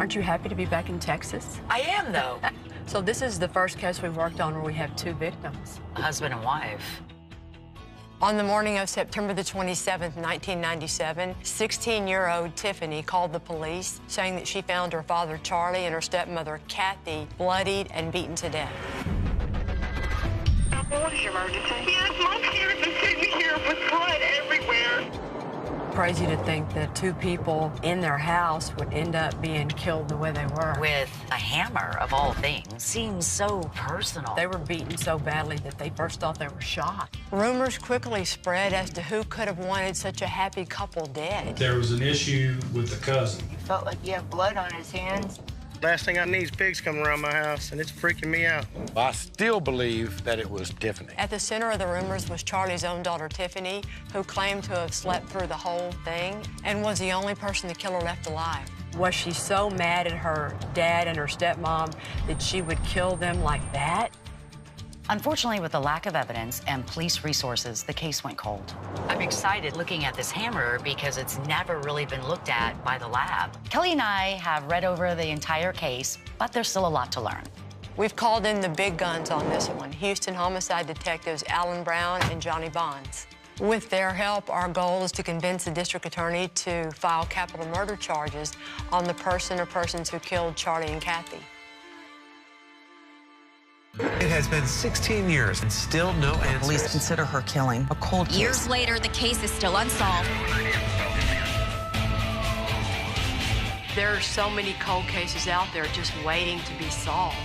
Aren't you happy to be back in Texas? I am, though. So this is the first case we've worked on where we have 2 victims. Husband and wife. On the morning of September the 27th, 1997, 16-year-old Tiffany called the police saying that she found her father, Charlie, and her stepmother, Kathy, bloodied and beaten to death. What is your emergency? Yes, my parents are sitting here with blood everywhere. Crazy to think that 2 people in their house would end up being killed the way they were. With a hammer, of all things. Seems so personal. They were beaten so badly that they first thought they were shot. Rumors quickly spread as to who could have wanted such a happy couple dead. There was an issue with the cousin. He felt like he had blood on his hands. Last thing I need is pigs coming around my house, and it's freaking me out. I still believe that it was Tiffany. At the center of the rumors was Charlie's own daughter, Tiffany, who claimed to have slept through the whole thing and was the only person the killer left alive. Was she so mad at her dad and her stepmom that she would kill them like that? Unfortunately, with the lack of evidence and police resources, the case went cold. I'm excited looking at this hammer because it's never really been looked at by the lab. Kelly and I have read over the entire case, but there's still a lot to learn. We've called in the big guns on this one, Houston homicide detectives Alan Brown and Johnny Bonds. With their help, our goal is to convince the district attorney to file capital murder charges on the person or persons who killed Charlie and Kathy. It has been 16 years and still no answers. Police consider her killing a cold case. Years later, the case is still unsolved. There are so many cold cases out there just waiting to be solved.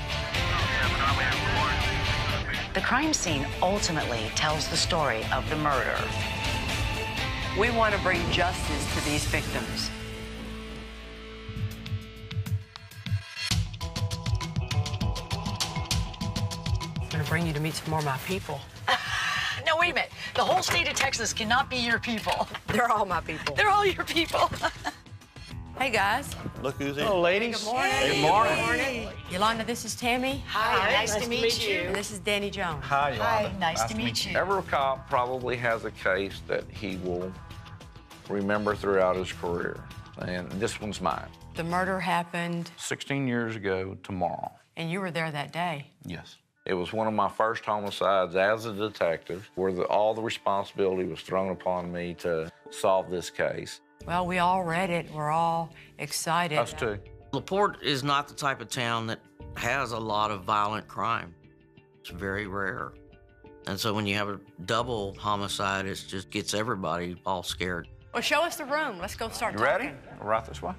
The crime scene ultimately tells the story of the murder. We want to bring justice to these victims. I'm going to bring you to meet some more of my people. No, wait a minute. The whole state of Texas cannot be your people. They're all my people. They're all your people. Hey, guys. Look who's in. Hello, ladies. Good morning. Good morning. Yolanda, this is Tammy. Hi, nice to meet you. And this is Danny Jones. Hi, Yolanda. Hi, nice to meet you. Every cop probably has a case that he will remember throughout his career, and this one's mine. The murder happened, 16 years ago tomorrow. and you were there that day. Yes. It was one of my first homicides as a detective, where all the responsibility was thrown upon me to solve this case. Well, we all read it. We're all excited. Us too. LaPorte is not the type of town that has a lot of violent crime. It's very rare. And so when you have a double homicide, it just gets everybody all scared. Well, show us the room. Let's go start You talking. ready? Right this way.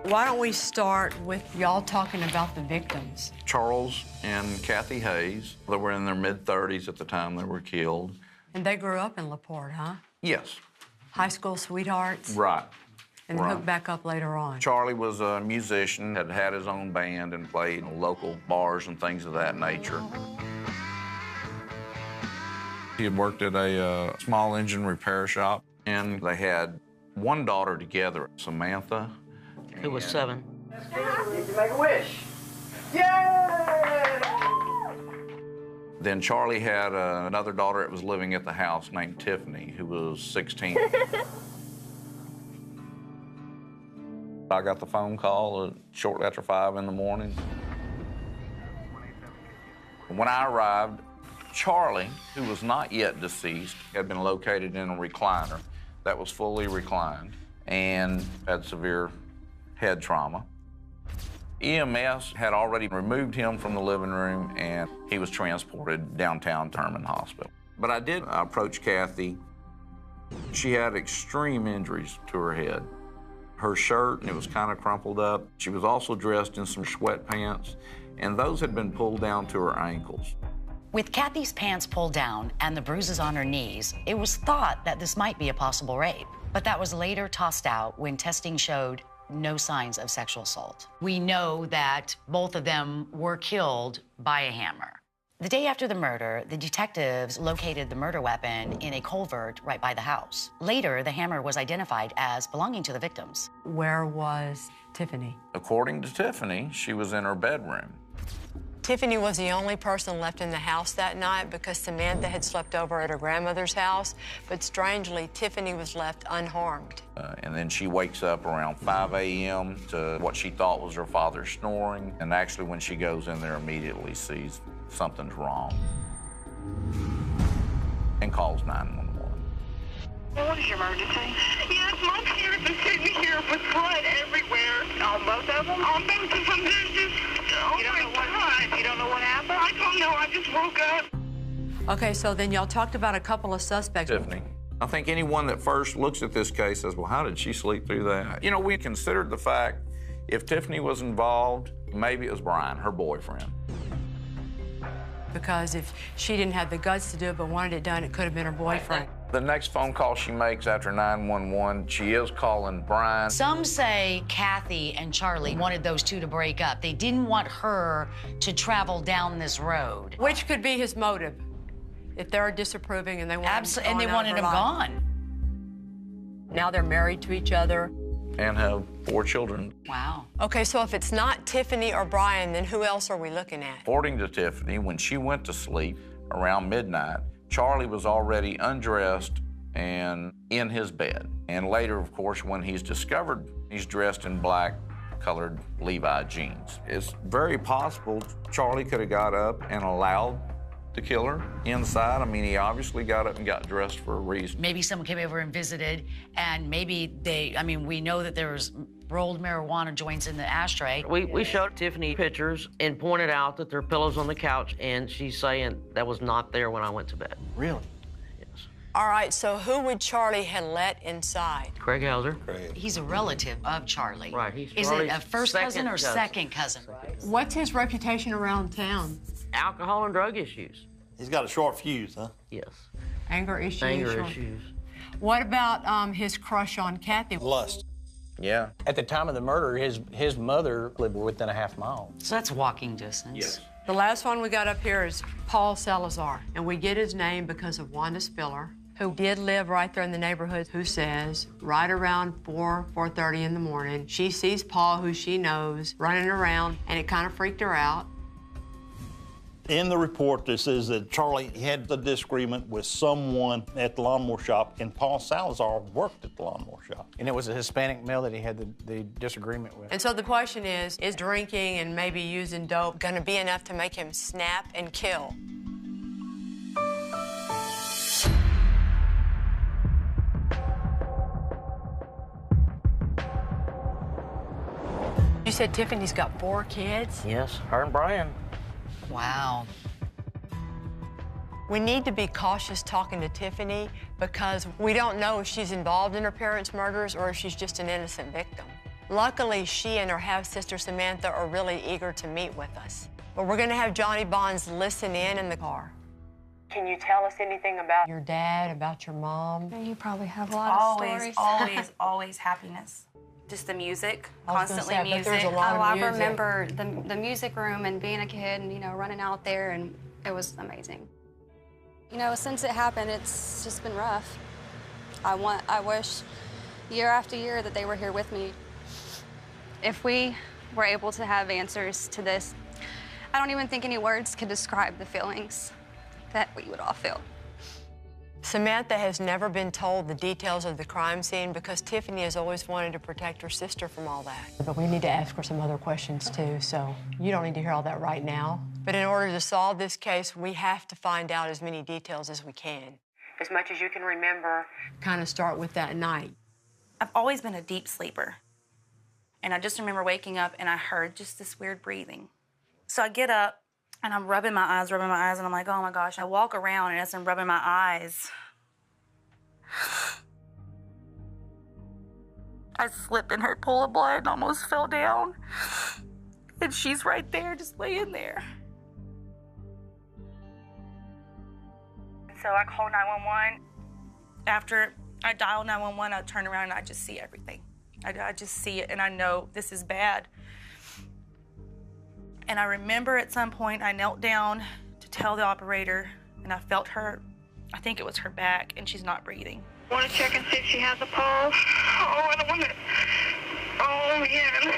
Why don't we start with y'all talking about the victims? Charles and Kathy Hayes. They were in their mid-30s at the time they were killed. And they grew up in LaPorte, huh? Yes. High school sweethearts? Right. And right. hooked back up later on. Charlie was a musician, had had his own band and played in local bars and things of that nature. He had worked at a small engine repair shop, and they had one daughter together, Samantha. Who was 7. You can make a wish. Yay! Then Charlie had another daughter that was living at the house named Tiffany, who was 16. I got the phone call shortly after 5 in the morning. When I arrived, Charlie, who was not yet deceased, had been located in a recliner that was fully reclined and had severe head trauma. EMS had already removed him from the living room, and he was transported downtown to Herman Hospital. But I did approach Kathy. She had extreme injuries to her head. Her shirt, and it was kind of crumpled up. She was also dressed in some sweatpants, and those had been pulled down to her ankles. With Kathy's pants pulled down and the bruises on her knees, it was thought that this might be a possible rape. But that was later tossed out when testing showed no signs of sexual assault. We know that both of them were killed by a hammer. The day after the murder, the detectives located the murder weapon in a culvert right by the house. Later, the hammer was identified as belonging to the victims. Where was Tiffany? According to Tiffany, she was in her bedroom. Tiffany was the only person left in the house that night because Samantha had slept over at her grandmother's house, but strangely, Tiffany was left unharmed. And then she wakes up around 5 a.m. to what she thought was her father snoring, and actually when she goes in there immediately sees something's wrong and calls 911. What is your emergency? Yes, Mom's parents are sitting here with blood everywhere. On both of them? On both of them. There's just, oh You don't know what happened? You don't know what happened? I don't know. I just woke up. Okay, so then y'all talked about a couple of suspects. Tiffany. I think anyone that first looks at this case says, well, how did she sleep through that? You know, we considered the fact if Tiffany was involved, maybe it was Brian, her boyfriend. Because if she didn't have the guts to do it but wanted it done, it could have been her boyfriend. The next phone call she makes after 911, she is calling Brian. Some say Kathy and Charlie wanted those two to break up. They didn't want her to travel down this road. Which could be his motive, if they're disapproving and they want him and they wanted him gone. Now they're married to each other. And have 4 children. Wow. Okay, so if it's not Tiffany or Brian, then who else are we looking at? According to Tiffany, when she went to sleep around midnight, Charlie was already undressed and in his bed. And later, of course, when he's discovered, he's dressed in black-colored Levi jeans. It's very possible Charlie could have got up and allowed the killer inside. I mean, he obviously got up and got dressed for a reason. Maybe someone came over and visited, and maybe we know that there was rolled marijuana joints in the ashtray. We showed Tiffany pictures and pointed out that there are pillows on the couch, and she's saying that was not there when I went to bed. Really? Yes. All right, so who would Charlie have let inside? Craig Hauser. He's a relative of Charlie. Right, he's Is it Charlie's a first cousin or cousin. second cousin? What's his reputation around town? Alcohol and drug issues. He's got a short fuse, huh? Yes. Anger issues? Anger issues. What about his crush on Kathy? Lust. Yeah. At the time of the murder, his mother lived within a half mile. So that's walking distance. Yes. The last one we got up here is Paul Salazar, and we get his name because of Wanda Spiller, who did live right there in the neighborhood, who says right around 4:30 in the morning, she sees Paul, who she knows, running around, and it kind of freaked her out. In the report, it says that Charlie had the disagreement with someone at the lawnmower shop, and Paul Salazar worked at the lawnmower shop. And it was a Hispanic male that he had the disagreement with. And so the question is drinking and maybe using dope Gonna be enough to make him snap and kill? You said Tiffany's got 4 kids? Yes, her and Brian. Wow. We need to be cautious talking to Tiffany because we don't know if she's involved in her parents' murders or if she's just an innocent victim. Luckily, she and her half-sister Samantha are really eager to meet with us. But we're gonna have Johnny Bonds listen in the car. Can you tell us anything about your dad, about your mom? You probably have a lot of stories. Always happiness. Just the music, I was gonna constantly say, but music. there's a lot of I music. remember the music room and being a kid and, running out there, and it was amazing. Since it happened, it's just been rough. I wish year after year that they were here with me. If we were able to have answers to this, I don't even think any words could describe the feelings that we would all feel. Samantha has never been told the details of the crime scene because Tiffany has always wanted to protect her sister from all that. But we need to ask her some other questions too, so you don't need to hear all that right now. But in order to solve this case, we have to find out as many details as we can. As much as you can remember, kind of start with that night. I've always been a deep sleeper. And I just remember waking up and I heard just this weird breathing. So I get up and I'm rubbing my eyes, and I'm like, oh my gosh. I walk around and as I'm rubbing my eyes, I slipped in her pool of blood and almost fell down. And she's right there, just laying there. So I called 911. After I dial 911, I turn around and I just see everything. I just see it and I know this is bad. And I remember at some point I knelt down to tell the operator and I felt her, I think it was her back, and she's not breathing. Want to check and see if she has a pulse? Oh, I don't want to. Oh, man.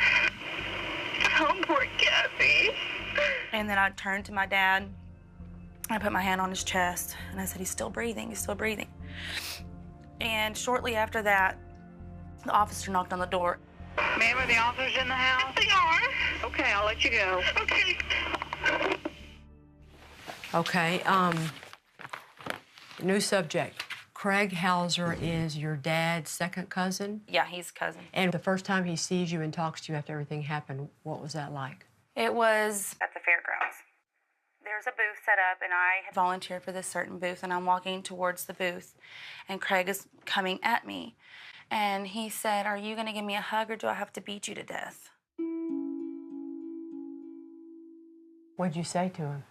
Oh, poor Kathy. And then I turned to my dad. I put my hand on his chest, and I said, he's still breathing, he's still breathing. And shortly after that, the officer knocked on the door. Ma'am, are the officers in the house? Yes, they are. Okay, I'll let you go. Okay. Okay, new subject. Craig Hauser is your dad's second cousin? Yeah, he's cousin. And the first time he sees you and talks to you after everything happened, what was that like? It was at the fairgrounds. There's a booth set up, and I had volunteered for this certain booth, and I'm walking towards the booth, and Craig is coming at me. And he said, are you gonna give me a hug, or do I have to beat you to death? What'd you say to him?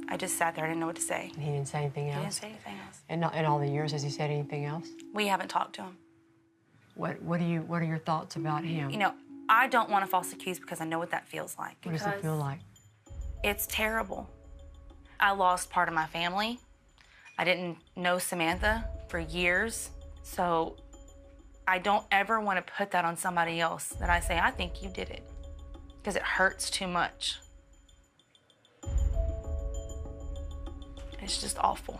I just sat there, I didn't know what to say. And he didn't say anything else? He didn't say anything else. And in all the years, has he said anything else? We haven't talked to him. What are your thoughts about him? You know, I don't want to false accuse because I know what that feels like. What does it feel like? It's terrible. I lost part of my family. I didn't know Samantha for years, so I don't ever want to put that on somebody else, that I say, I think you did it, because it hurts too much. It's just awful.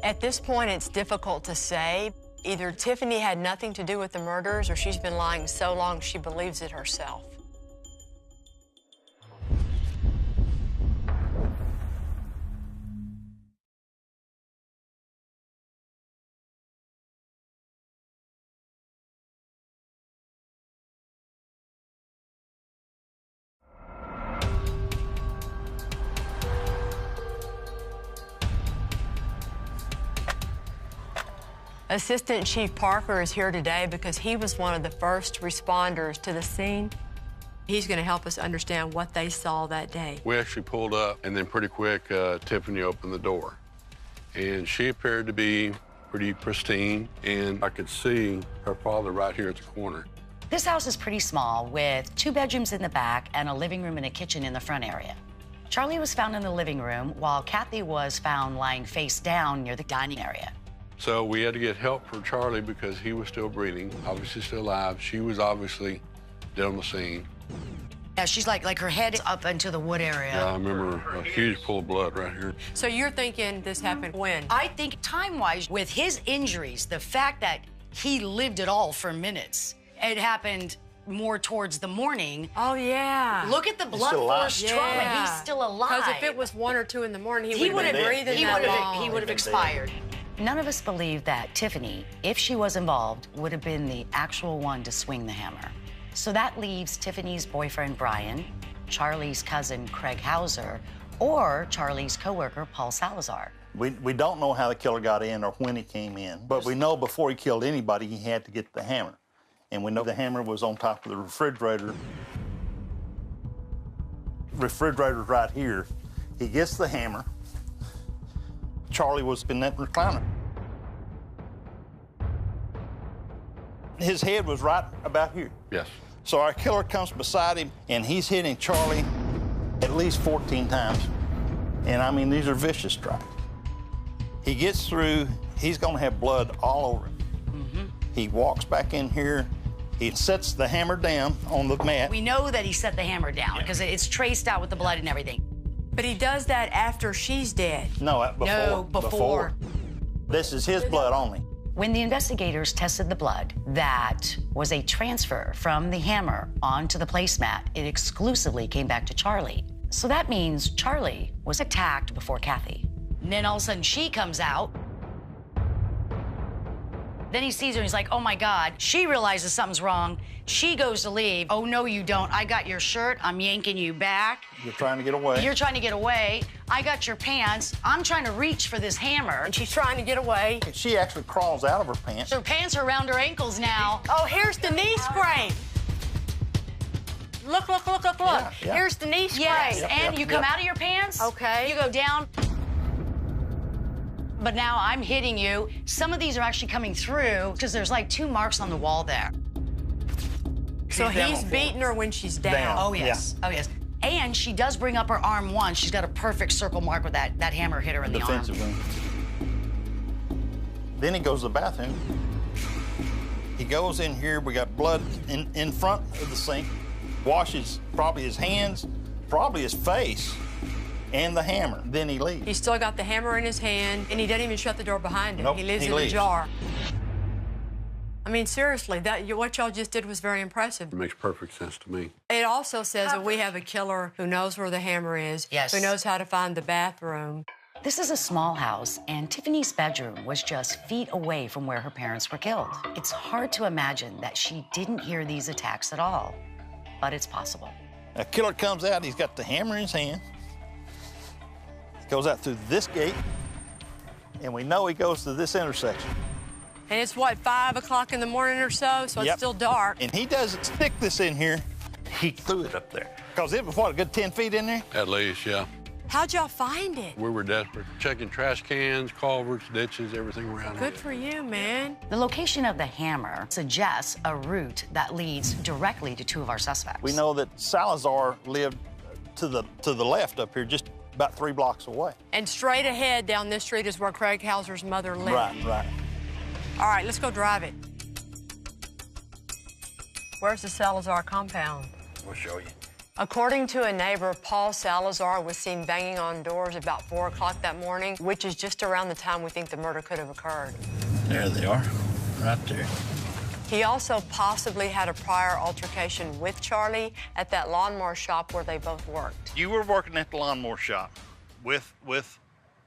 At this point, it's difficult to say. Either Tiffany had nothing to do with the murders, or she's been lying so long she believes it herself. Assistant Chief Parker is here today because he was one of the first responders to the scene. He's going to help us understand what they saw that day. We actually pulled up, and then pretty quick, Tiffany opened the door. And she appeared to be pretty pristine, and I could see her father right here at the corner. This house is pretty small, with 2 bedrooms in the back and a living room and a kitchen in the front area. Charlie was found in the living room, while Kathy was found lying face down near the dining area. So we had to get help for Charlie because he was still breathing, obviously still alive. She was obviously dead on the scene. Yeah, she's like her head is up into the wood area. Yeah, I remember a huge pool of blood right here. So you're thinking this happened when? I think time-wise, with his injuries, the fact that he lived it all for minutes, it happened more towards the morning. Oh, yeah. Look at the blood force trauma. Yeah. He's still alive. Because if it was 1 or 2 in the morning, he would have been breathing that long. He would have expired. None of us believe that Tiffany, if she was involved, would have been the actual one to swing the hammer. So that leaves Tiffany's boyfriend, Brian, Charlie's cousin, Craig Hauser, or Charlie's coworker, Paul Salazar. We don't know how the killer got in or when he came in, but we know before he killed anybody, he had to get the hammer. And we know the hammer was on top of the refrigerator. Refrigerator's right here. He gets the hammer. Charlie was in that recliner. His head was right about here. Yes. So our killer comes beside him, and he's hitting Charlie at least 14 times. And I mean, these are vicious strikes. He gets through, he's gonna have blood all over him. Mm-hmm. He walks back in here, he sets the hammer down on the mat. We know that he set the hammer down because it's traced out with the blood and everything. But he does that after she's dead. No, before. No, before. This is his blood only. When the investigators tested the blood, that was a transfer from the hammer onto the placemat. It exclusively came back to Charlie. So that means Charlie was attacked before Kathy. And then all of a sudden she comes out. Then he sees her and he's like, oh my God. She realizes something's wrong. She goes to leave. Oh, no, you don't. I got your shirt. I'm yanking you back. You're trying to get away. You're trying to get away. I got your pants. I'm trying to reach for this hammer. And she's trying to get away. She actually crawls out of her pants. Her pants are around her ankles now. Oh, here's the knee scrape. Look. Yeah. Here's the knee scrape. Yes, and you come out of your pants. Okay. You go down. But now I'm hitting you. Some of these are actually coming through because there's like 2 marks on the wall there. So he's beating her when she's down. Oh, yes. Yeah. Oh, yes. And she does bring up her arm once. She's got a perfect circle mark with that hammer hit her in the arm. Then he goes to the bathroom. He goes in here. We got blood in front of the sink. washes probably his hands, probably his face, and the hammer. Then he leaves. He's still got the hammer in his hand, and he doesn't even shut the door behind him. Nope, he leaves he it leaves. ajar. I mean, seriously, what y'all just did was very impressive. It makes perfect sense to me. It also says that we have a killer who knows where the hammer is, Yes. who knows how to find the bathroom. This is a small house, and Tiffany's bedroom was just feet away from where her parents were killed. It's hard to imagine that she didn't hear these attacks at all, but it's possible. A killer comes out, he's got the hammer in his hand. He goes out through this gate, and we know he goes to this intersection. And it's, what, 5 o'clock in the morning or so, so it's still dark. And he doesn't stick this in here, he threw it up there. Because it was, what, a good 10 feet in there? At least, yeah. How'd y'all find it? We were desperate, checking trash cans, culverts, ditches, everything around here. Good for you, man. The location of the hammer suggests a route that leads directly to two of our suspects. We know that Salazar lived to the left up here, just about 3 blocks away. And straight ahead down this street is where Craig Hauser's mother lived. Right. All right, let's go drive it. Where's the Salazar compound? We'll show you. According to a neighbor, Paul Salazar was seen banging on doors about 4 o'clock that morning, which is just around the time we think the murder could have occurred. There they are, right there. He also possibly had a prior altercation with Charlie at that lawnmower shop where they both worked. You were working at the lawnmower shop with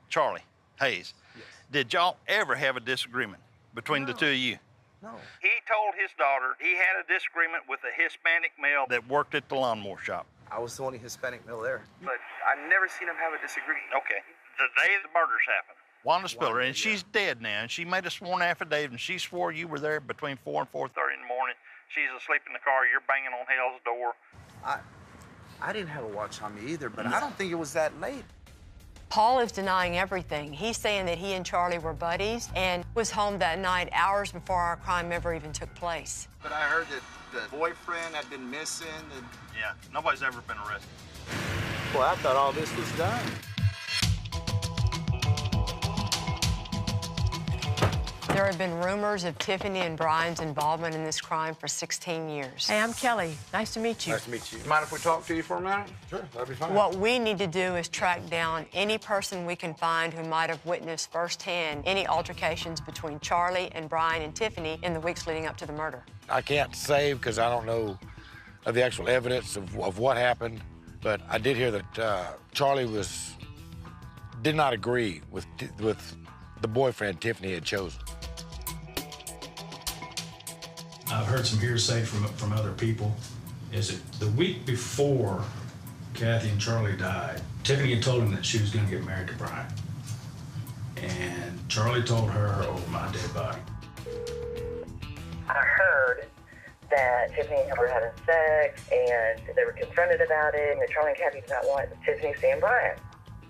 Charlie Hayes. Yes. Did y'all ever have a disagreement between the two of you? No. He told his daughter he had a disagreement with a Hispanic male that worked at the lawnmower shop. I was the only Hispanic male there. But I never seen him have a disagreement. Okay. The day the murders happened, Wanda Spiller, and she's dead now, and she made a sworn affidavit, and she swore you were there between 4 and 4:30 in the morning. She's asleep in the car. You're banging on Hale's door. I didn't have a watch on me either, but I don't think it was that late. Paul is denying everything. He's saying that he and Charlie were buddies and was home that night hours before our crime ever even took place. But I heard that the boyfriend had been missing. And... Yeah, nobody's ever been arrested. Well, I thought all this was done. There have been rumors of Tiffany and Brian's involvement in this crime for 16 years. Hey, I'm Kelly. Nice to meet you. Nice to meet you. Mind if we talk to you for a minute? Sure, that'd be fine. What we need to do is track down any person we can find who might have witnessed firsthand any altercations between Charlie and Brian and Tiffany in the weeks leading up to the murder. I can't say because I don't know of the actual evidence of what happened, but I did hear that Charlie did not agree with the boyfriend Tiffany had chosen. I've heard some hearsay from other people. Is it the week before Kathy and Charlie died, Tiffany had told him that she was going to get married to Brian. And Charlie told her over my dead body. I heard that Tiffany and him were having sex, and they were confronted about it, and that Charlie and Kathy did not want Tiffany seeing Brian.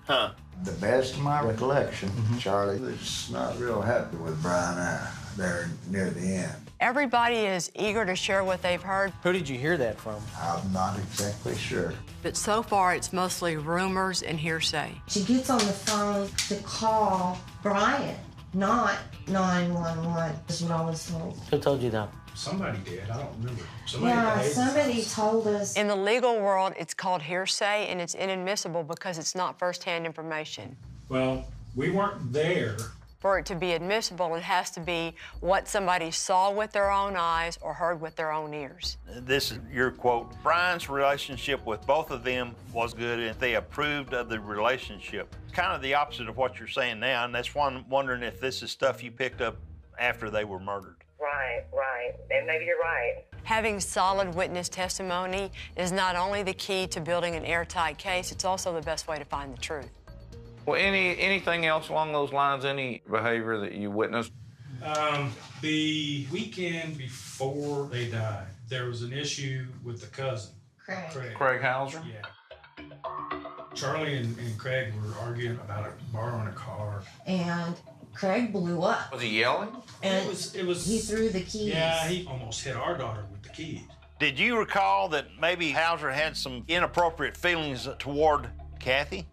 Huh. The best of my recollection, Charlie was not real happy with Brian there near the end. Everybody is eager to share what they've heard. Who did you hear that from? I'm not exactly sure. But so far, it's mostly rumors and hearsay. She gets on the phone to call Brian, not 911, is what I was told. Who told you that? Somebody did. I don't remember. Somebody told us. In the legal world, it's called hearsay, and it's inadmissible because it's not firsthand information. Well, we weren't there. For it to be admissible, it has to be what somebody saw with their own eyes or heard with their own ears. This is your quote. Brian's relationship with both of them was good, and they approved of the relationship. Kind of the opposite of what you're saying now, and that's why I'm wondering if this is stuff you picked up after they were murdered. Right. And maybe you're right. Having solid witness testimony is not only the key to building an airtight case, it's also the best way to find the truth. Well, anything else along those lines, any behavior that you witnessed? The weekend before they died, there was an issue with the cousin. Craig Hauser? Yeah. Charlie and Craig were arguing about borrowing a car. And Craig blew up. Was he yelling? And it was. He threw the keys. Yeah, he almost hit our daughter with the keys. Did you recall that maybe Hauser had some inappropriate feelings toward Kathy?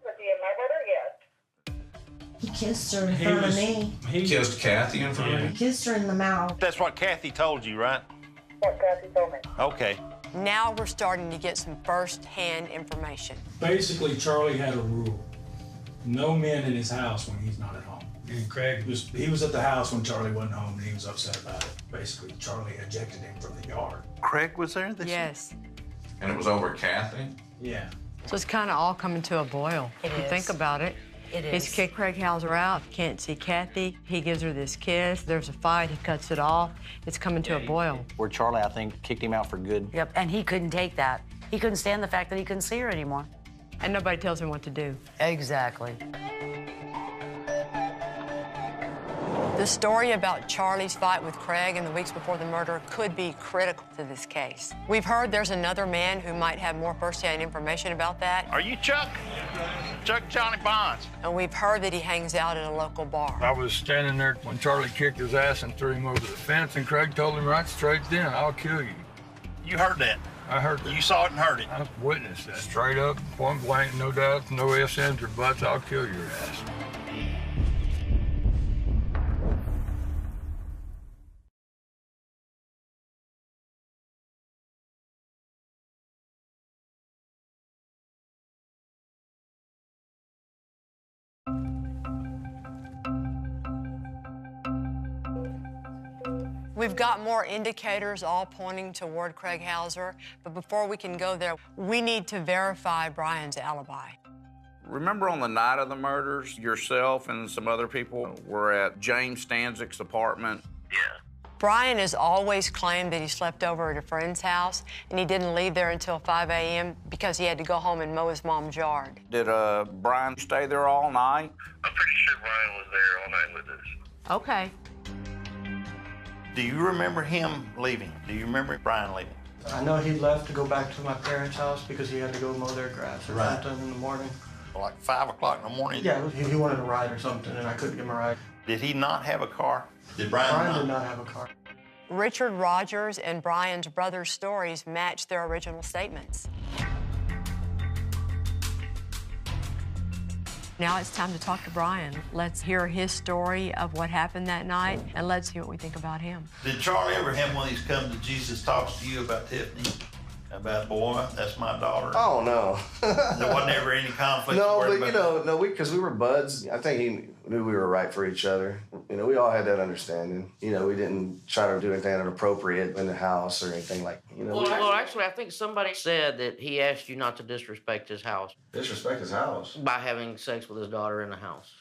He kissed her in front of me. He kissed Kathy in front of He me? kissed her in the mouth. That's what Kathy told you, right? What Kathy told me. Okay. Now we're starting to get some first-hand information. Basically, Charlie had a rule. No men in his house when he's not at home. And Craig he was at the house when Charlie wasn't home, and he was upset about it. Basically, Charlie ejected him from the yard. Craig was there this Yes. And it was over Kathy? Yeah. So it's kind of all coming to a boil. It If you is. think about it. It He's is. kicked Craig Hauser out, can't see Kathy. He gives her this kiss. There's a fight, he cuts it off. It's coming to a boil. Where Charlie, I think, kicked him out for good. Yep, and he couldn't take that. He couldn't stand the fact that he couldn't see her anymore. And nobody tells him what to do. Exactly. The story about Charlie's fight with Craig in the weeks before the murder could be critical to this case. We've heard there's another man who might have more first-hand information about that. Are you Chuck? Chuck Johnny Bonds. And we've heard that he hangs out at a local bar. I was standing there when Charlie kicked his ass and threw him over the fence, and Craig told him right straight then, "I'll kill you." You heard that? I heard that. You saw it and heard it? I witnessed that. Straight up, point blank, no doubts, no ifs, ands, or buts, I'll kill your ass. We've got more indicators all pointing toward Craig Hauser, but before we can go there, we need to verify Brian's alibi. Remember on the night of the murders, yourself and some other people were at James Stanczyk's apartment? Brian has always claimed that he slept over at a friend's house, and he didn't leave there until 5 a.m. because he had to go home and mow his mom's yard. Did Brian stay there all night? I'm pretty sure Brian was there all night with us. Okay. Do you remember him leaving? Do you remember Brian leaving? I know he left to go back to my parents' house because he had to go mow their grass or Right. something in the morning. Like 5 o'clock in the morning? Yeah, he wanted a ride or something, and I couldn't give him a ride. Did he not have a car? Did Brian, Brian did not have a car. Richard Rogers and Brian's brother's stories match their original statements. Now it's time to talk to Brian. Let's hear his story of what happened that night, and let's hear what we think about him. Did Charlie ever have one of these come to Jesus talks to you about Tiffany? About, boy, that's my daughter? Oh, no. There wasn't ever any conflict? No, worried but about no, because we were buds. I think he knew we were right for each other. We all had that understanding. We didn't try to do anything inappropriate in the house or anything like, Well, actually, I think somebody said that he asked you not to disrespect his house. Disrespect his house? By having sex with his daughter in the house.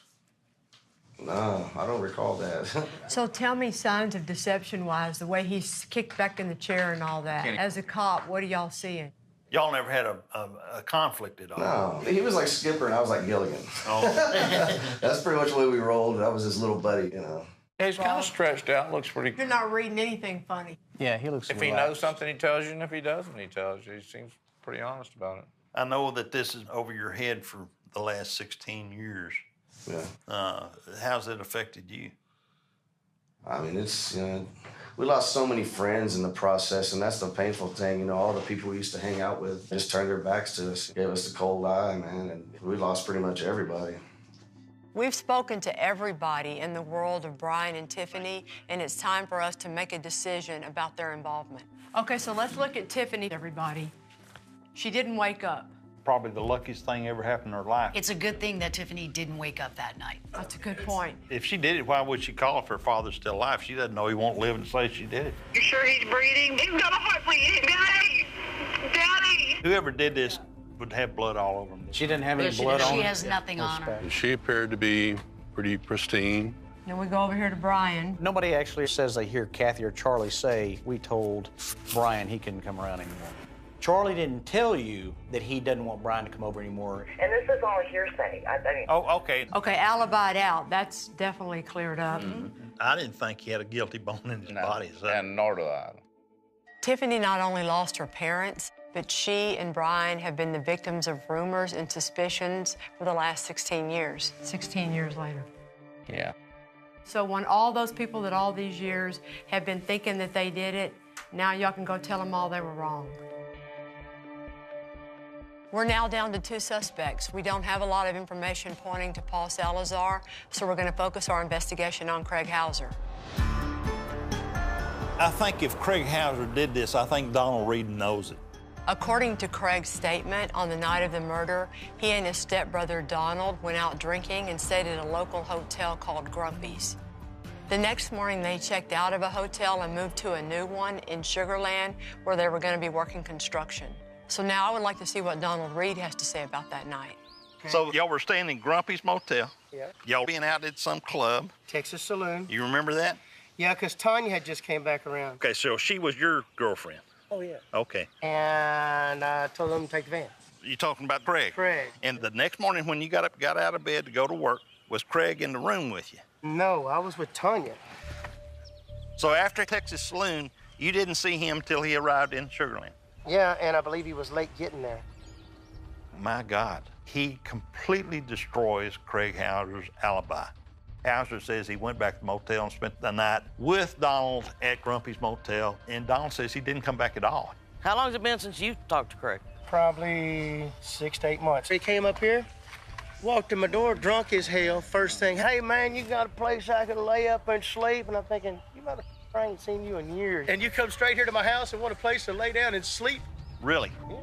No, I don't recall that. So tell me signs of deception-wise, the way he's kicked back in the chair and all that. As a cop, what are y'all seeing? Y'all never had a conflict at all? No, he was like Skipper and I was like Gilligan. Oh. That's pretty much the way we rolled. I was his little buddy, Yeah, he's kind of stretched out, looks pretty... You're not reading anything funny. Yeah, he looks If he knows something, he tells you, and if he doesn't, he tells you. He seems pretty honest about it. I know that this is over your head for the last 16 years. Yeah. How's it affected you? I mean, it's, we lost so many friends in the process, and that's the painful thing. All the people we used to hang out with just turned their backs to us, gave us the cold eye, man, and we lost pretty much everybody. We've spoken to everybody in the world of Brian and Tiffany, and it's time for us to make a decision about their involvement. Okay, so let's look at Tiffany, everybody. She didn't wake up. Probably the luckiest thing ever happened in her life. It's a good thing that Tiffany didn't wake up that night. That's a good point. If she did it, why would she call if her father's still alive? She doesn't know he won't live and say she did it. You sure he's breathing? He's got a heartbeat. Daddy! Daddy! Whoever did this would have blood all over him. She didn't have any She blood does. on She her? has nothing on her. She appeared to be pretty pristine. Then we go over here to Brian. Nobody actually says they hear Kathy or Charlie say, we told Brian he couldn't come around anymore. Charlie didn't tell you that he doesn't want Brian to come over anymore. And this is all hearsay. I mean, Oh, okay. Okay, alibied out. That's definitely cleared up. I didn't think he had a guilty bone in his body. And nor do I. Tiffany not only lost her parents, but she and Brian have been the victims of rumors and suspicions for the last 16 years. 16 years later. Yeah. So when all those people that all these years have been thinking that they did it, now y'all can go tell them all they were wrong. We're now down to 2 suspects. We don't have a lot of information pointing to Paul Salazar, so we're going to focus our investigation on Craig Hauser. I think if Craig Hauser did this, I think Donald Reed knows it. According to Craig's statement, on the night of the murder, he and his stepbrother Donald went out drinking and stayed at a local hotel called Grumpy's. The next morning, they checked out of a hotel and moved to a new one in Sugar Land, where they were going to be working construction. So now I would like to see what Donald Reed has to say about that night. So y'all were staying in Grumpy's Motel. Yeah. Y'all being out at some club. Texas Saloon. You remember that? Yeah, because Tanya had just came back around. Okay, so she was your girlfriend. Oh, yeah. Okay. And I told them to take the van. You talking about Craig? Craig. And the next morning when you got out of bed to go to work, was Craig in the room with you? No, I was with Tanya. So after Texas Saloon, you didn't see him till he arrived in Sugar Land? Yeah, and I believe he was late getting there. My God, he completely destroys Craig Hauser's alibi. Hauser says he went back to the motel and spent the night with Donald at Grumpy's Motel, and Donald says he didn't come back at all. How long has it been since you talked to Craig? Probably 6 to 8 months. He came up here, walked in my door, drunk as hell. First thing, hey, man, you got a place I can lay up and sleep? And I'm thinking, you motherfucker, I ain't seen you in years. And you come straight here to my house and want a place to lay down and sleep? Really? Yeah.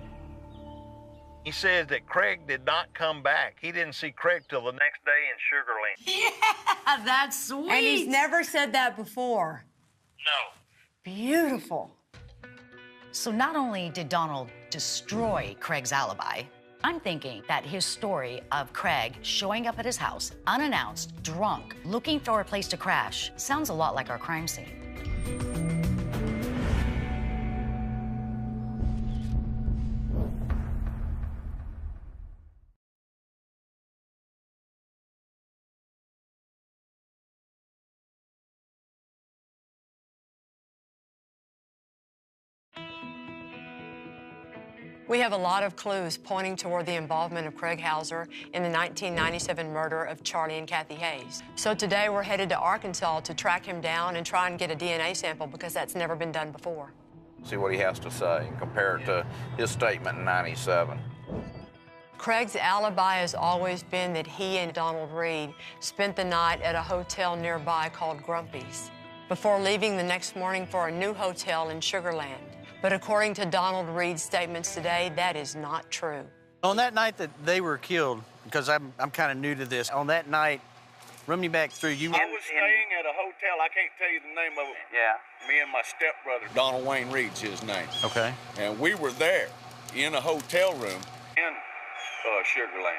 He says that Craig did not come back. He didn't see Craig till the next day in Sugar Land. Yeah, that's sweet. And he's never said that before. No. Beautiful. So not only did Donald destroy Craig's alibi, I'm thinking that his story of Craig showing up at his house, unannounced, drunk, looking for a place to crash, sounds a lot like our crime scene. We have a lot of clues pointing toward the involvement of Craig Hauser in the 1997 murder of Charlie and Kathy Hayes. So today we're headed to Arkansas to track him down and try and get a DNA sample because that's never been done before. See what he has to say and compare it to his statement in 97. Craig's alibi has always been that he and Donald Reed spent the night at a hotel nearby called Grumpy's before leaving the next morning for a new hotel in Sugar Land. But according to Donald Reed's statements today, that is not true. On that night that they were killed, because I'm kind of new to this, on that night, run me back through. You I was staying at a hotel. I can't tell you the name of it. Yeah. Me and my stepbrother. Donald Wayne Reed's his name. Okay. And we were there in a hotel room in Sugar Land.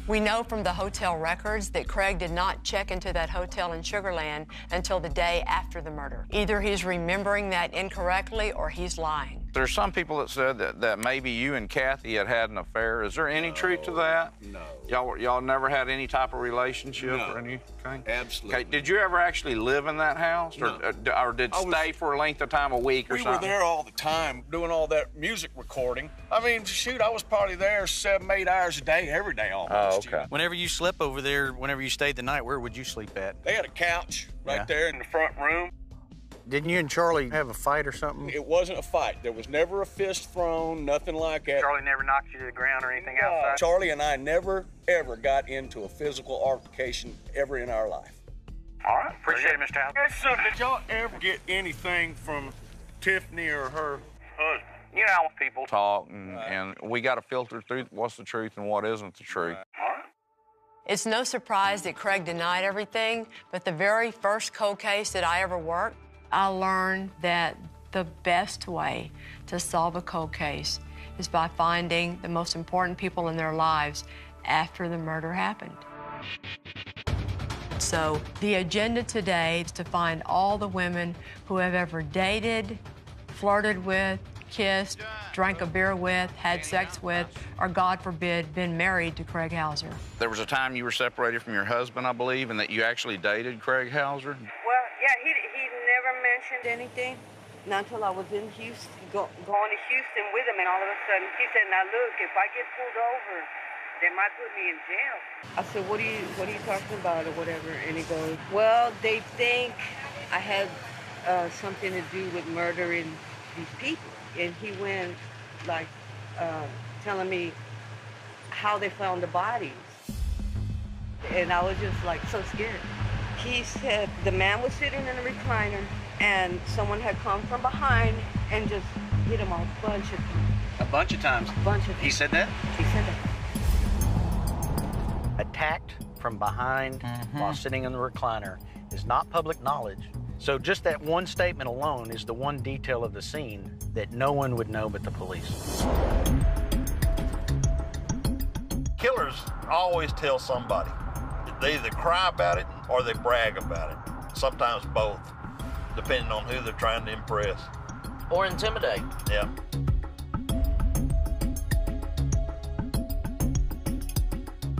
We know from the hotel records that Craig did not check into that hotel in Sugar Land until the day after the murder. Either he's remembering that incorrectly or he's lying. There's some people that said that maybe you and Kathy had an affair. Is there any truth to that? No. Y'all never had any type of relationship No. or anything? Absolutely. Okay. Did you ever actually live in that house, No. or did stay for a length of time, a week or We something? were there all the time doing all that music recording. I mean, shoot, I was probably there 7, 8 hours a day, every day almost. Oh, okay. Whenever you slept over there, whenever you stayed the night, where would you sleep at? They had a couch right Yeah. there in the front room. Didn't you and Charlie have a fight or something? It wasn't a fight. There was never a fist thrown, nothing like that. Charlie never knocked you to the ground or anything No. outside? Charlie and I never, ever got into a physical altercation ever in our life. All right. Appreciate it, Mr. House. Yes, sir. Did y'all ever get anything from Tiffany or her husband? You know, people talk, and we got to filter through what's the truth and what isn't the truth. It's no surprise that Craig denied everything, but the very first cold case that I ever worked, I learned that the best way to solve a cold case is by finding the most important people in their lives after the murder happened. So the agenda today is to find all the women who have ever dated, flirted with, kissed, drank a beer with, had sex with, or God forbid, been married to Craig Hauser. There was a time you were separated from your husband, I believe, and that you actually dated Craig Hauser? Well, yeah, he never mentioned anything. Not until I was in Houston, going to Houston with him, and all of a sudden he said, "Now look, if I get pulled over, they might put me in jail." I said, "What are you talking about, or whatever?" And he goes, "Well, they think I had something to do with murdering these people." And he went like telling me how they found the bodies, and I was just like so scared. He said the man was sitting in a recliner and someone had come from behind and just hit him a bunch of times. A bunch of times? A bunch of times. He said that? He said that. Attacked from behind while sitting in the recliner is not public knowledge. So just that one statement alone is the one detail of the scene that no one would know but the police. Killers always tell somebody. They either cry about it or they brag about it. Sometimes both, depending on who they're trying to impress. Or intimidate. Yeah.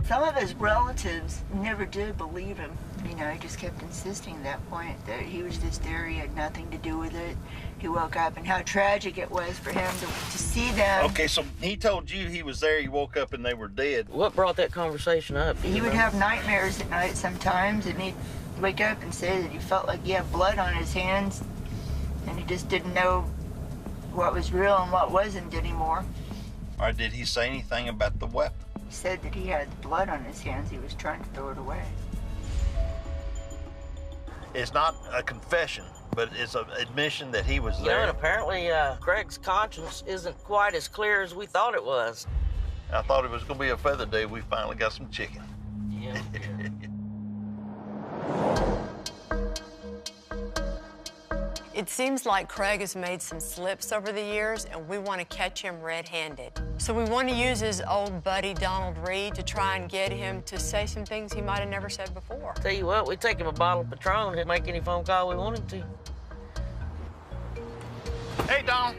Some of his relatives never did believe him. You know, he just kept insisting at that point that he was just there, he had nothing to do with it. He woke up, and how tragic it was for him to see them. Okay, so he told you he was there, he woke up and they were dead. What brought that conversation up? He would have nightmares at night sometimes, and he'd wake up and say that he felt like he had blood on his hands, and he just didn't know what was real and what wasn't anymore. Or did he say anything about the weapon? He said that he had blood on his hands, he was trying to throw it away. It's not a confession, but it's an admission that he was You there. know, and apparently Craig's conscience isn't quite as clear as we thought it was. I thought it was going to be a feather day. We finally got some chicken. Yeah. It seems like Craig has made some slips over the years, and we want to catch him red-handed. So we want to use his old buddy, Donald Reed, to try and get him to say some things he might have never said before. Tell you what, we take him a bottle of Patron and make any phone call we want him to. Hey, Don.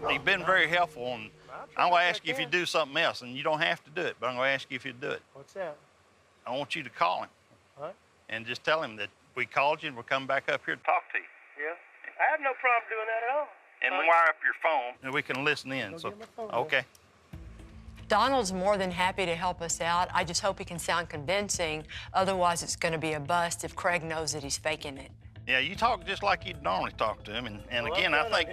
You've been very helpful, and I'm going to ask you if you do something else, and you don't have to do it, but I'm going to ask you if you do it. What's that? I want you to call him. What? And just tell him that we called you and we're coming back up here to talk to you. Yeah. I have no problem doing that at all. And wire up your phone, and we can listen in. So, okay. Donald's more than happy to help us out. I just hope he can sound convincing. Otherwise, it's going to be a bust if Craig knows that he's faking it. Yeah, you talk just like you'd normally talk to him, and Well, again, I think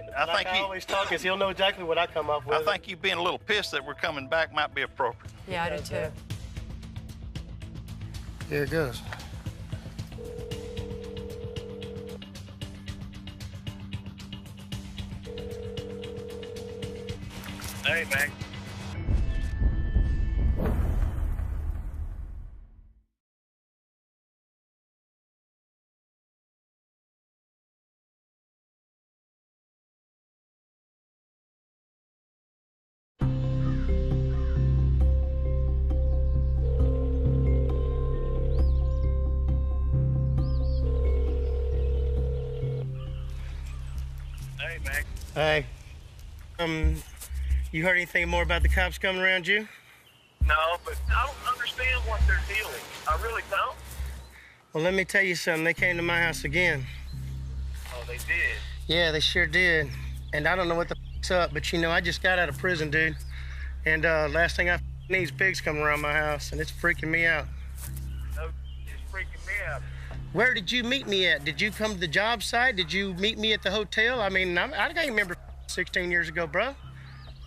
I you always talk is he'll know exactly what I come up with. I think you being a little pissed that we're coming back might be appropriate. Yeah, I do too. Here it goes. Hey, man. Hey, man. Hey. You heard anything more about the cops coming around you? No, but I don't understand what they're dealing. I really don't. Well, let me tell you something. They came to my house again. Oh, they did? Yeah, they sure did. And I don't know what the f***'s up, but you know, I just got out of prison, dude. And last thing I need is pigs coming around my house, and it's freaking me out. No, it's freaking me out. Where did you meet me at? Did you come to the job site? Did you meet me at the hotel? I mean, I can't remember 16 years ago, bro.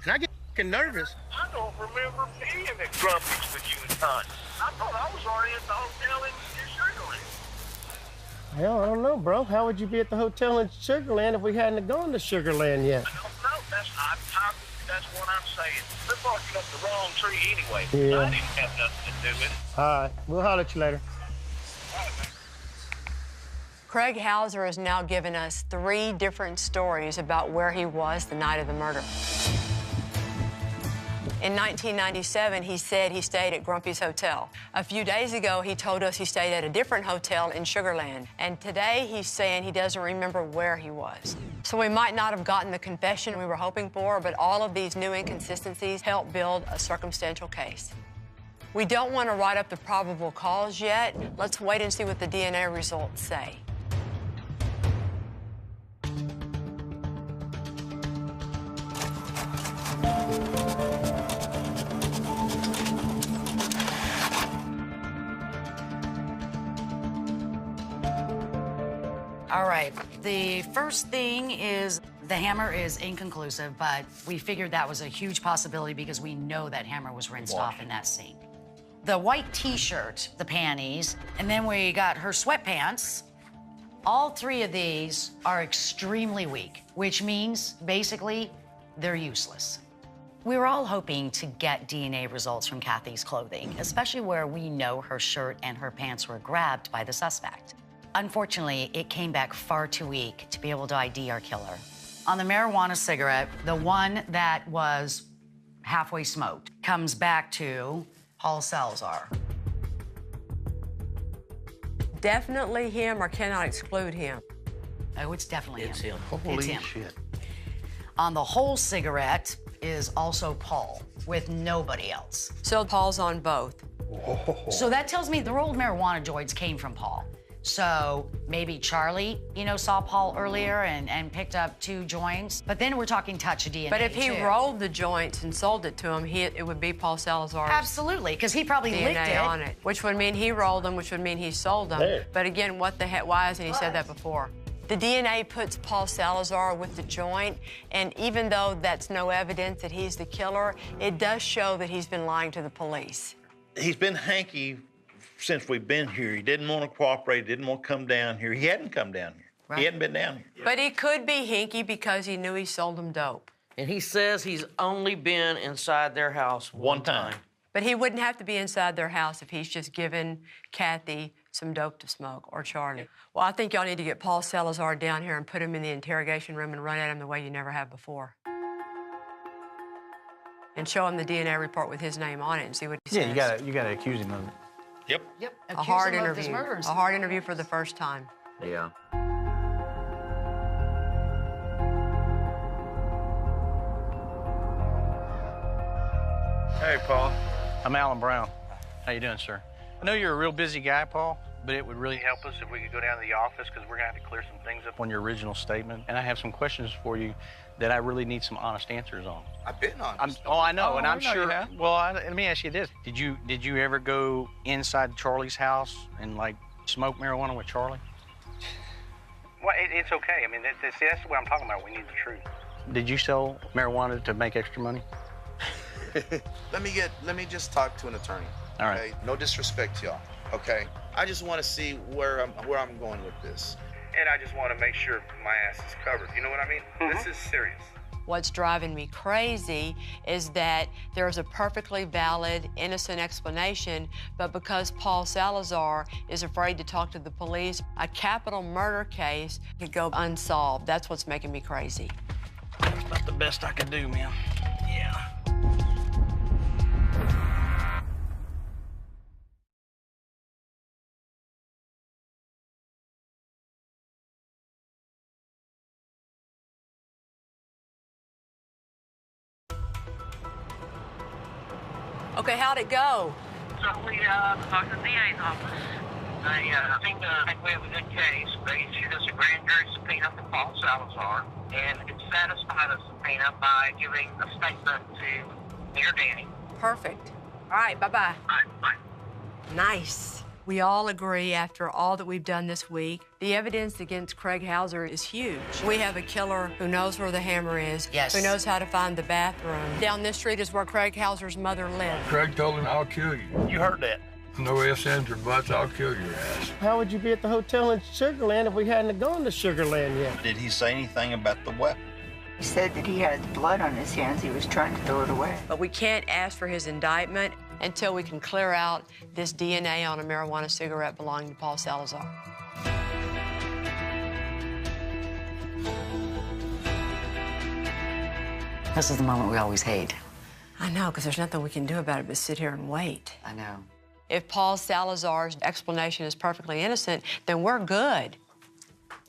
And I get f***ing nervous. I don't remember being at Grumpy's with you and Tanya. I thought I was already at the hotel in Sugarland. Hell, I don't know, bro. How would you be at the hotel in Sugarland if we hadn't gone to Sugarland yet? I don't know. That's what I'm saying. They're barking up the wrong tree anyway. Yeah. I didn't have nothing to do with it. All right, we'll holler at you later. Craig Hauser has now given us 3 different stories about where he was the night of the murder. In 1997, he said he stayed at Grumpy's Hotel. A few days ago, he told us he stayed at a different hotel in Sugarland. And today, he's saying he doesn't remember where he was. So we might not have gotten the confession we were hoping for, but all of these new inconsistencies help build a circumstantial case. We don't want to write up the probable cause yet. Let's wait and see what the DNA results say. All right, the first thing is the hammer is inconclusive, but we figured that was a huge possibility because we know that hammer was rinsed off in that sink. The white T-shirt, the panties, and then we got her sweatpants, All three of these are extremely weak, which means basically they're useless. We were all hoping to get DNA results from Kathy's clothing, especially where we know her shirt and her pants were grabbed by the suspect. Unfortunately, it came back far too weak to be able to ID our killer. On the marijuana cigarette, the one that was halfway smoked comes back to Paul Salazar. Definitely him or cannot exclude him? Oh, it's definitely him. Holy It's him. shit. On the whole cigarette is also Paul, with nobody else. So Paul's on both. So that tells me the rolled marijuana joints came from Paul. So maybe Charlie, saw Paul earlier and picked up 2 joints. But then we're talking touch DNA, But if he too. rolled the joints and sold it to him, it would be Paul Salazar's Absolutely, because he probably DNA licked it. on it, which would mean he rolled them, which would mean he sold them. There. But again, what the heck? Why hasn't he said that before? The DNA puts Paul Salazar with the joint, and even though that's no evidence that he's the killer, it does show that he's been lying to the police. He's been hanky since we've been here. He didn't want to cooperate, didn't want to come down here. He hadn't come down here. Right. He hadn't been down here. But he could be hinky because he knew he sold them dope. And he says he's only been inside their house one time. But he wouldn't have to be inside their house if he's just given Kathy some dope to smoke, or Charlie. Well, I think y'all need to get Paul Salazar down here and put him in the interrogation room and run at him the way you never have before. And show him the DNA report with his name on it and see what he says. Yeah, you gotta accuse him of it. Yep. Yep. A hard interview. A hard interview for the first time. Yeah. Hey, Paul. I'm Alan Brown. How you doing, sir? I know you're a real busy guy, Paul, but it would really help us if we could go down to the office because we're gonna have to clear some things up on your original statement. And I have some questions for you that I really need some honest answers on. I've been honest. I know, and I I'm know you sure. have. Well, let me ask you this: Did you ever go inside Charlie's house and like smoke marijuana with Charlie? Well, it's okay. I mean, that's what I'm talking about. We need the truth. Did you sell marijuana to make extra money? Let me just talk to an attorney. All right. Okay? No disrespect to y'all. Okay. I just want to see where I'm going with this. And I just want to make sure my ass is covered. You know what I mean? This is serious. What's driving me crazy is that there's a perfectly valid, innocent explanation, but because Paul Salazar is afraid to talk to the police, a capital murder case could go unsolved. That's what's making me crazy. That's about the best I could do, man. Yeah. Okay, how'd it go? So we talked to the DA's office. I think we have a good case. They issued us a grand jury subpoena for Paul Salazar, and it satisfied the subpoena by giving a statement to Mayor Danny. Perfect. All right, bye-bye. All right, bye. Nice. We all agree after all that we've done this week, the evidence against Craig Hauser is huge. We have a killer who knows where the hammer is, yes, who knows how to find the bathroom. Down this street is where Craig Hauser's mother lived. Craig told him, I'll kill you. You heard that. No ifs, ands, or buts, I'll kill your ass. How would you be at the hotel in Sugarland if we hadn't gone to Sugarland yet? Did he say anything about the weapon? He said that he had blood on his hands. He was trying to throw it away. But we can't ask for his indictment until we can clear out this DNA on a marijuana cigarette belonging to Paul Salazar. This is the moment we always hate. I know, because there's nothing we can do about it but sit here and wait. I know. If Paul Salazar's explanation is perfectly innocent, then we're good.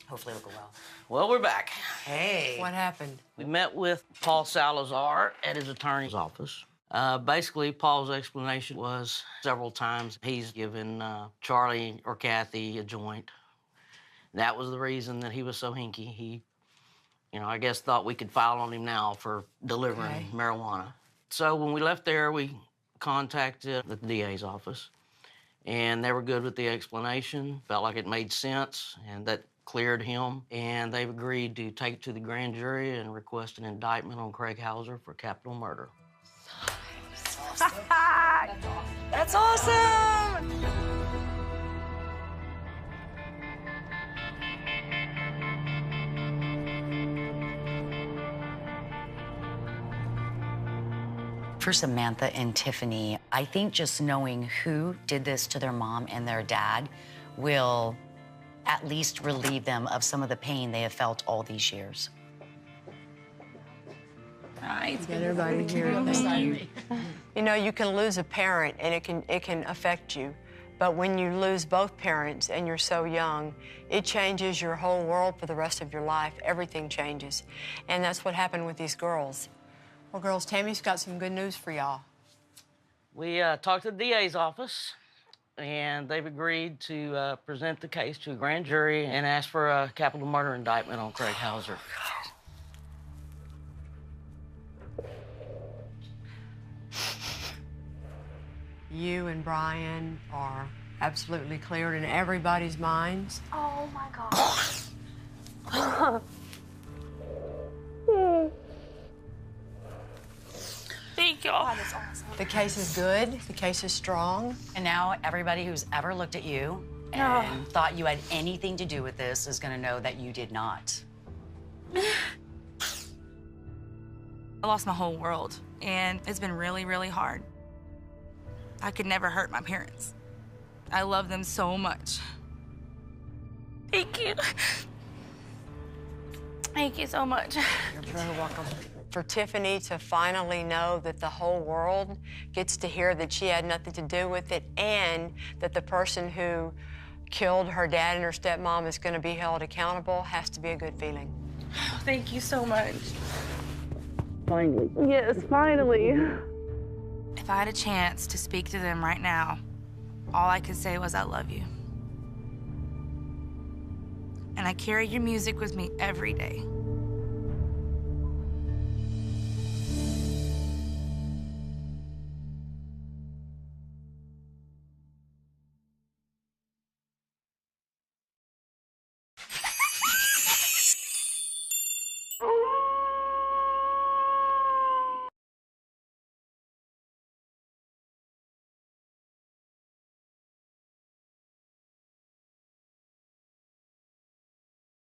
Hopefully it'll go well. Well, we're back. Hey. What happened? We met with Paul Salazar at his attorney's office. Basically, Paul's explanation was several times he's given Charlie or Kathy a joint. That was the reason that he was so hinky. He, I guess thought we could file on him now for delivering marijuana. So when we left there, we contacted the DA's office, and they were good with the explanation, felt like it made sense, and that cleared him. And they've agreed to take it to the grand jury and request an indictment on Craig Hauser for capital murder. That's awesome! For Samantha and Tiffany, I think just knowing who did this to their mom and their dad will at least relieve them of some of the pain they have felt all these years. Get everybody here. Thank you. You know, you can lose a parent and it can affect you. But when you lose both parents and you're so young, it changes your whole world for the rest of your life. Everything changes. And that's what happened with these girls. Well, girls, Tammy's got some good news for y'all. We talked to the DA's office, and they've agreed to present the case to a grand jury and ask for a capital murder indictment on Craig Hauser. You and Brian are absolutely cleared in everybody's minds. Oh my God. Thank you. Oh, that's awesome. The case is good. The case is strong. And now everybody who's ever looked at you and thought you had anything to do with this is going to know that you did not. I lost my whole world, and it's been really, really hard. I could never hurt my parents. I love them so much. Thank you. Thank you so much. You're very welcome. For Tiffany to finally know that the whole world gets to hear that she had nothing to do with it and that the person who killed her dad and her stepmom is going to be held accountable has to be a good feeling. Thank you so much. Finally. Yes, finally. If I had a chance to speak to them right now, all I could say was, I love you. And I carry your music with me every day.